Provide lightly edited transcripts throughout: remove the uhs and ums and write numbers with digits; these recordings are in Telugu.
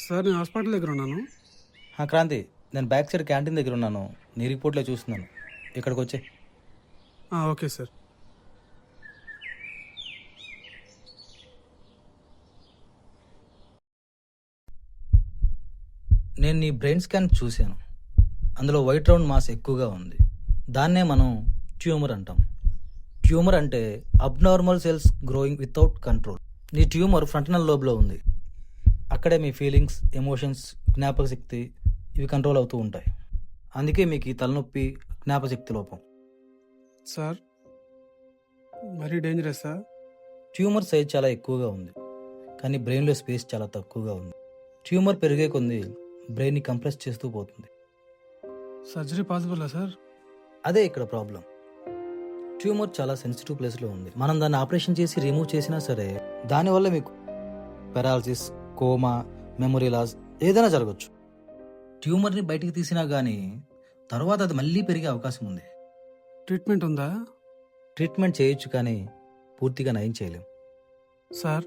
సార్ నేను హాస్పిటల్ దగ్గర ఉన్నాను. క్రాంతి, నేను బ్యాక్ సైడ్ క్యాంటీన్ దగ్గర ఉన్నాను. నీ రిపోర్ట్లో చూస్తున్నాను. ఇక్కడికి వచ్చే. Okay sir. నేను నీ బ్రెయిన్ స్కాన్ చూశాను. అందులో వైట్ రౌండ్ మాస్ ఎక్కువగా ఉంది. దాన్నే మనం ట్యూమర్ అంటాం. ట్యూమర్ అంటే abnormal cells growing without control. నీ ట్యూమర్ ఫ్రంటనల్ లోబ్లో ఉంది. అక్కడే మీ ఫీలింగ్స్, ఎమోషన్స్, జ్ఞాపక శక్తి ఇవి కంట్రోల్ అవుతూ ఉంటాయి. అందుకే మీకు ఈ తలనొప్పి, జ్ఞాపశక్తి లోపం. సార్ మరీ డేంజరస్ సార్. ట్యూమర్ సైజ్ చాలా ఎక్కువగా ఉంది, కానీ బ్రెయిన్లో స్పేస్ చాలా తక్కువగా ఉంది. ట్యూమర్ పెరిగే కొద్దీ బ్రెయిన్ని కంప్రెస్ చేస్తూ పోతుంది. సర్జరీ పాసిబుల్లా సార్? అదే ఇక్కడ ప్రాబ్లం. ట్యూమర్ చాలా సెన్సిటివ్ ప్లేస్లో ఉంది. మనం దాన్ని ఆపరేషన్ చేసి రిమూవ్ చేసినా సరే దానివల్ల మీకు పెరాలసిస్, కోమా, మెమొరీ లాస్ ఏదైనా జరగచ్చు. ట్యూమర్ని బయటికి తీసినా కానీ తర్వాత అది మళ్ళీ పెరిగే అవకాశం ఉంది. ట్రీట్మెంట్ ఉందా? ట్రీట్మెంట్ చేయొచ్చు, కానీ పూర్తిగా నయం చేయలేం. సార్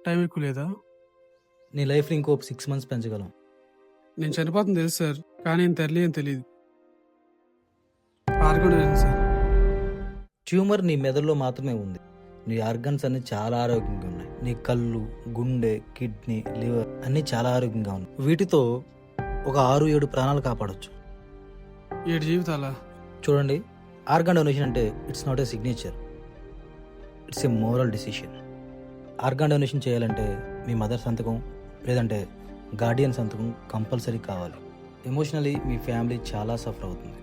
టైం ఎక్కువ లేదా? నీ లైఫ్ని ఇంకో 6 months పెంచగలం. నేను చనిపోతుంది తెలుసు సార్, కానీ ఇంత ఎర్లీ అని తెలియదు. Organisation sir. ట్యూమర్ నీ మెదడులో మాత్రమే ఉంది. నీ ఆర్గన్స్ అన్ని చాలా ఆరోగ్యంగా ఉన్నాయి. నీ కళ్ళు, గుండె, కిడ్నీ, లివర్ అన్నీ చాలా ఆరోగ్యంగా ఉన్నాయి. వీటితో ఒక 6-7 ప్రాణాలు కాపాడొచ్చు. 7 జీవితాలా? చూడండి, ఆర్గాన్ డొనేషన్ అంటే it's not a signature, it's a moral decision. Organ donation చేయాలంటే మీ మదర్ సంతకం లేదంటే గార్డియన్ సంతకం కంపల్సరీ కావాలి. ఎమోషనలీ మీ ఫ్యామిలీ చాలా సఫర్ అవుతుంది.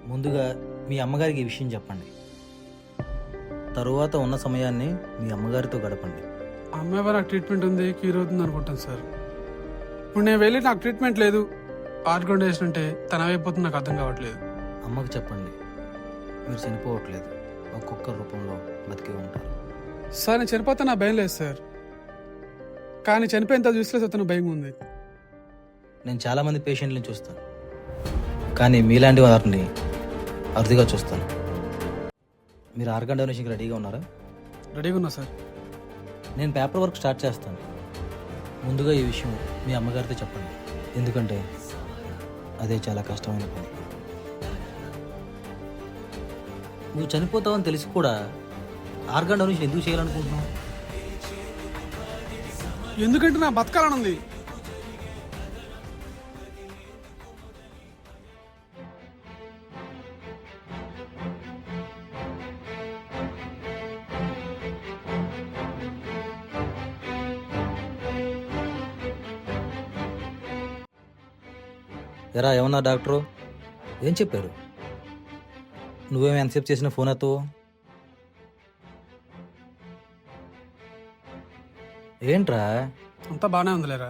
ముందుగా మీ అమ్మగారికి ఈ విషయం చెప్పండి. తరువాత ఉన్న సమయాన్ని మీ అమ్మగారితో గడపండి. అమ్మాయి నాకు ట్రీట్మెంట్ ఉంది, క్యూర్ అవుతుంది అనుకుంటాను సార్. ఇప్పుడు నేను వెళ్ళి నాకు ట్రీట్మెంట్ లేదు, ఆర్గనైజేషన్ అంటే తన అయిపోతుంది, నాకు అర్థం కావట్లేదు. అమ్మకు చెప్పండి, మీరు చనిపోవట్లేదు, ఒక్కొక్క రూపంలో బతికి ఉంటారు. సార్ నేను చనిపోతే నా భయం లేదు సార్, కానీ చనిపోయిన తర్వాత యూస్లెస్ అవుతున్న భయం ఉంది. నేను చాలామంది పేషెంట్లను చూస్తాను, కానీ మీలాంటి వారిని అరుదుగా చూస్తాను. మీరు ఆర్గాన్ డొనేషన్కి రెడీగా ఉన్నారా? రెడీగా ఉన్నా సార్. నేను పేపర్ వర్క్ స్టార్ట్ చేస్తాను. ముందుగా ఈ విషయం మీ అమ్మగారితో చెప్పండి, ఎందుకంటే అదే చాలా కష్టమైన పని. నువ్వు చనిపోతావని తెలిసి కూడా ఆర్గాన్ డొనేషన్ ఎందుకు చేయాలనుకుంటున్నావు? ఎందుకంటే నా బతకాలని ఉంది. ఎరా ఏమన్నా డాక్టరు? ఏం చెప్పారు? నువ్వేమి ఎంతసేపు చేసిన ఫోన్ ఎత్తు? ఏంట్రా? అంతా బాగానే ఉందిలేరా,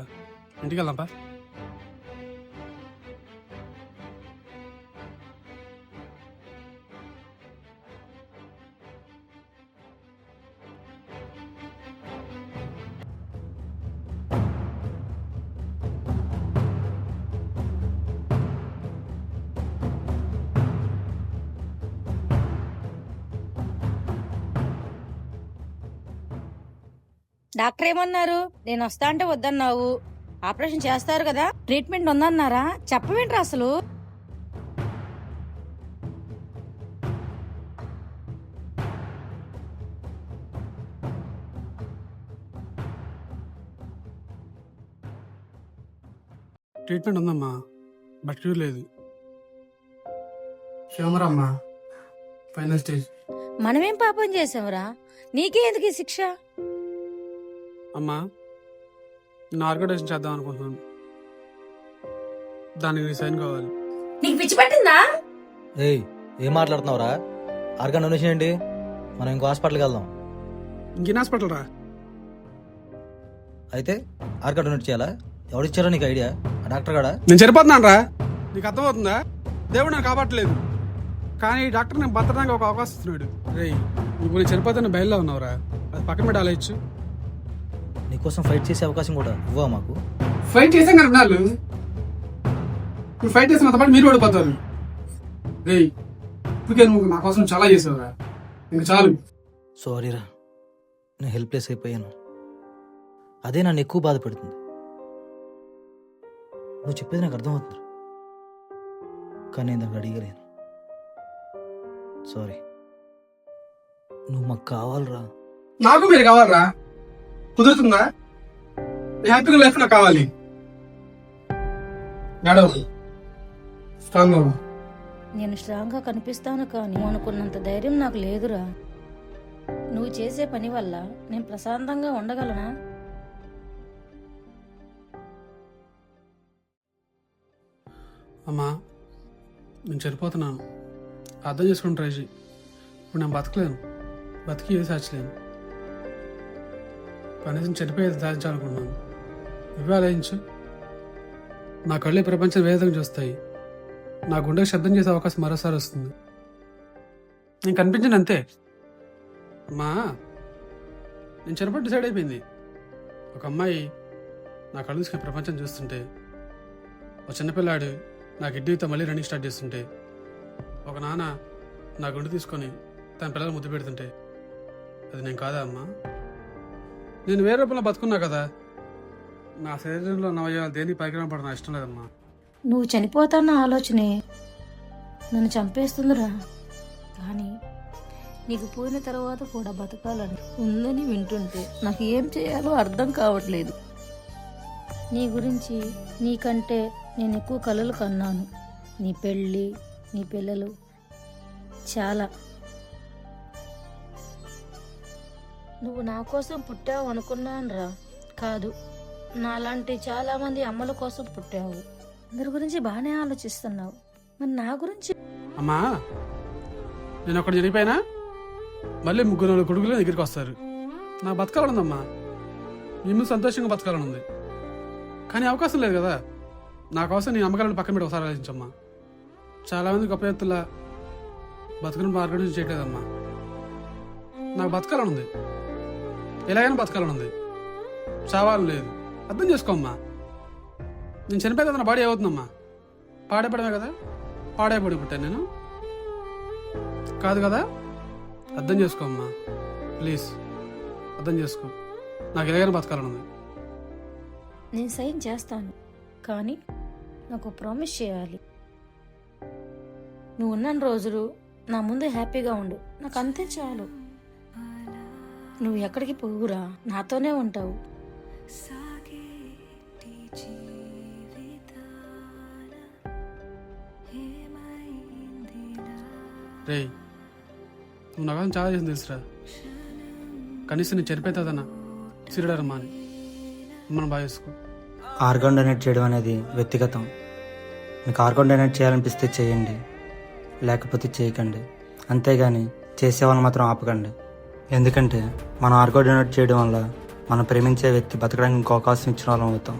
ఇంటికి వెళ్దాంపా. డాక్టర్ ఏమన్నారు? నేను వస్తా అంటే వద్దన్నావు. ఆపరేషన్ చేస్తారు కదా, ట్రీట్మెంట్ ఉందన్నారా? చెప్పవేంట్రా అసలు? ట్రీట్మెంట్ ఉందమ్మా, బట్ క్యూర్ లేదు. కెమెరా అమ్మా, ఫైనల్ స్టేజ్. మనమేం పాపం చేసావురా? నీకే ఎందుకు ఈ శిక్ష? అమ్మా నేను ఆర్గనైజేషన్ చేద్దాం అనుకుంటున్నాను, దానికి నీ సైన్ కావాలి. నీకు పిచ్చి పట్టిందా? ఏయ్, ఏం మాట్లాడుతున్నావురా? ఆర్గాన్ డొనేషన్ ఏంటి? మనం ఇంకో హాస్పిటల్కి వెళ్దాం. ఇంకేం హాస్పిటల్ రా? అయితే ఆర్గాన్ డొనేట్ చేయాలా? ఎవరిచ్చారో నీకు ఐడియా? ఆ డాక్టర్ గాడా? నేను చనిపోతున్నాను రా, నీకు అర్థమవుతుందా? దేవుడు నాకు కాపాడలేదు, కానీ ఈ డాక్టర్ నేను బతకడానికి ఒక అవకాశం ఇస్తున్నాడు. రేయ్, నువ్వు నేను చనిపోతాను బయలులో ఉన్నావురా, అది పక్కన పెట్టి ఆలోచించు. నీకోసం ఫైట్ చేసే అవకాశం కూడా ఇవ్వా మాకు? ఫైట్ చేసాం కదా నాలు, ఇప్పుడు ఫైట్ చేసిన పాటు మీరు ఓడిపోతారు. రేయ్, ఇప్పటికే నువ్వు నా కోసం చాలా చేసావురా, ఇంక చాలు. సారీరా, నేను హెల్ప్లెస్ అయిపోయాను. అదే నన్ను ఎక్కువ బాధ పెడుతుంది. నువ్వు చెప్పేది నాకు అర్థమవుతుంది, కానీ నేను దానికి అడిగలేను. సారీ. నువ్వు మాకు కావాలరా. నాకు మీరు కావాలరా, కుదురుతుందా? హ్యాపీగా లైఫ్ నాకు కావాలి. స్ట్రాంగ్ అవ్వు. నేను స్ట్రాంగ్ గా కనిపిస్తాను కానీ నువ్వు అనుకున్నంత ధైర్యం నాకు లేదురా. నువ్వు చేసే పని వల్ల నేను ప్రశాంతంగా ఉండగలనా? అమ్మా, నేను చనిపోతున్నాను, అర్థం చేసుకుని ట్రై చేయి. ఇప్పుడు నేను బతకలేను, బతికి ఏది సాచలేను. కనీసం చనిపోయేది సాధించాలనుకున్నాను. నువ్వే ఆలోచించు. నా కళ్ళే ప్రపంచం వేదంగా చూస్తాయి. నా గుండెకి శబ్దం చేసే అవకాశం మరోసారి వస్తుంది. నేను కనిపించను అంతే. అమ్మా, నేను చనిపోయి డిసైడ్ అయిపోయింది. ఒక అమ్మాయి నా కళ్ళు తీసుకుని ప్రపంచం చూస్తుంటే, ఒక చిన్నపిల్లాడు నా కిడ్నీతో మళ్ళీ రన్నింగ్ స్టార్ట్ చేస్తుంటే, ఒక నాన్న నా గుండె తీసుకొని తన పిల్లలు ముద్దు పెడుతుంటే, అది నేను కాదా అమ్మా? నేను వేరే రూపంలో బతుకున్నా కదా. నా శరీరంలో నవయవాలు దేనికి పరికరం పడడం నా ఇష్టం లేదమ్మా. నువ్వు చనిపోతాన్న ఆలోచనే నన్ను చంపేస్తుందిరా. కానీ నీకు పోయిన తర్వాత కూడా బతకాలని ఉందని వింటుంటే నాకు ఏం చేయాలో అర్థం కావట్లేదు. నీ గురించి నీకంటే నేను ఎక్కువ కలలు కన్నాను. నీ పెళ్ళి, నీ పిల్లలు, చాలా. నువ్వు నా కోసం పుట్టావు అనుకున్నాను రా. కాదు, నాలాంటి చాలా మంది అమ్మల కోసం పుట్టావు. అందరి గురించి బాగానే ఆలోచిస్తున్నావు, మరి నా గురించి? అమ్మా, నేను ఒకటి చనిపోయినా మళ్ళీ 3-4 కొడుకులు దగ్గరికి వస్తారు. నా బతకాలనుందమ్మా, మీ ముందు సంతోషంగా బతకాలనుంది. కానీ అవకాశం లేదు కదా. నా కోసం నీ అమ్మకాలను పక్కన పెట్టి ఒకసారి ఆలోచించమ్మా. చాలామంది గొప్ప వ్యక్తుల బతుకుని మార్గం చేయట్లేదమ్మా. నాకు బతకాలనుంది, ఎలాగైనా బతకాలనుంది, చావాలని లేదు. అర్థం చేసుకోమ్మా. నేను చనిపోయి కదా, నా బాడీ అవుతుందమ్మా. పాడైపడమే కదా, పాడైపడి పుట్టాను నేను కాదు కదా. అర్థం చేసుకోమ్మా, ప్లీజ్ అర్థం చేసుకో. నాకు ఎలాగైనా బతకాలనుంది. నేను సైన్ చేస్తాను, కానీ నాకు ప్రామిస్ చేయాలి. నువ్వు ఉన్న రోజులు నా ముందు హ్యాపీగా ఉండు, నాకు అంతే చాలు. నువ్వు ఎక్కడికి పోవురా, నాతోనే ఉంటావు. రే, నువ్వు నా కోసం చాలా చేసింది తెలుసురా. కనీసం నేను చనిపోతుందన్నా సిరిడరమ్మా అని మనం బాగా చేసుకో. ఆర్గాన్ డొనేట్ చేయడం అనేది వ్యక్తిగతం. మీకు ఆర్గాన్ డొనేట్ చేయాలనిపిస్తే చేయండి, లేకపోతే చేయకండి. అంతేగాని చేసేవాళ్ళని మాత్రం ఆపకండి. ఎందుకంటే మనం ఆర్గాన్ డొనేట్ చేయడం వల్ల మనం ప్రేమించే వ్యక్తి బతకడానికి ఇంకో అవకాశం ఇచ్చిన వాళ్ళం అవుతాం.